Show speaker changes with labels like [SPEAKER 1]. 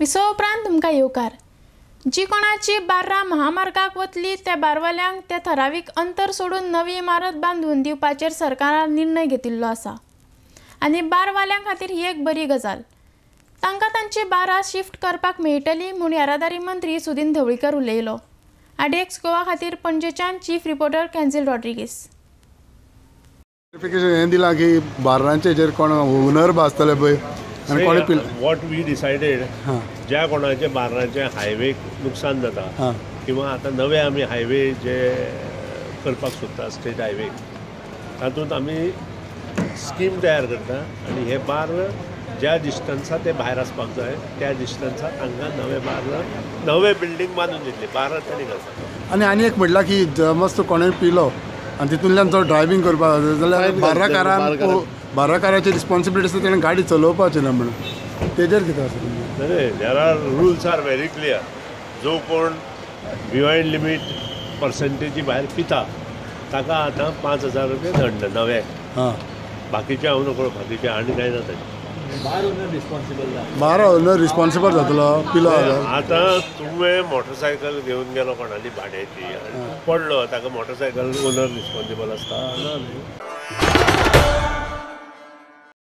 [SPEAKER 1] Wiseau उपरांत तुमकां येवकार। जी कोणाची बार्रां महामार्गाक वतली त्या बारवाल्यांक ते ठरावीक अंतर सोडून नवी इमारत बांधून दिवपाचेर सरकारान निर्णय घेतिल्लो आसा आनी बारवाल्यांक खातीर ही एक बरी गजाल। तांकां तांची बार्रां शिफ्ट करपाक मेळटली म्हूण येरादारी मंत्री सुदीन ढवळीकर उलयलो। आडेक्स गोवा खातीर पणजेच्यान चीफ रिपोर्टर कॅन्झिल रॉड्रिगीस।
[SPEAKER 2] हे दिला की बार्रांचे कोण ओनर आसतले पळय आनी कोणी
[SPEAKER 3] वॉट वी डिसायडेड ज्या कोणाचे बार्रांचे हायवे नुकसान जाता किंवा आतां नवे आमी हायवे जे करपाक सोदता स्टेट हायवे तातूंत आमी स्कीम तयार करता आनी हे बार्र ज्या डिस्टन्सा ते भायर आसपाक जाय त्या डिस्टन्साक तांकां नवे बिल्डींग बांदून दितले बार्र ताणी घालता।
[SPEAKER 2] आनी एक म्हटलां की समज कोणें पिलो आनी तितूंतल्यान तो ड्रायव्हिंग करपाक जाल्यार बार्राकाराची रिस्पॉन्सिबिलिटी आसता तेणें गाडी चलोवपाची ना म्हणून तेजेर कितें आसा?
[SPEAKER 3] There are rules are very clear. जो कोण बिहायंड लिमीट पर्संटेजी भायर पिता ताका आतां 5,000 रुपया दंड नवे। बाकीचे हांव नकळो बाकीचे आनी कांय ना ताचें।
[SPEAKER 2] बार ओनर रिस्पॉन्सिबल जातलो पिलो
[SPEAKER 3] आतां तुवें मोटरसायकल घेवन गेलो कोणाली भाड्याची आनी पडलो ताका मोटरसायकल ओनर रिस्पॉन्सिबल आसता ना न्ही।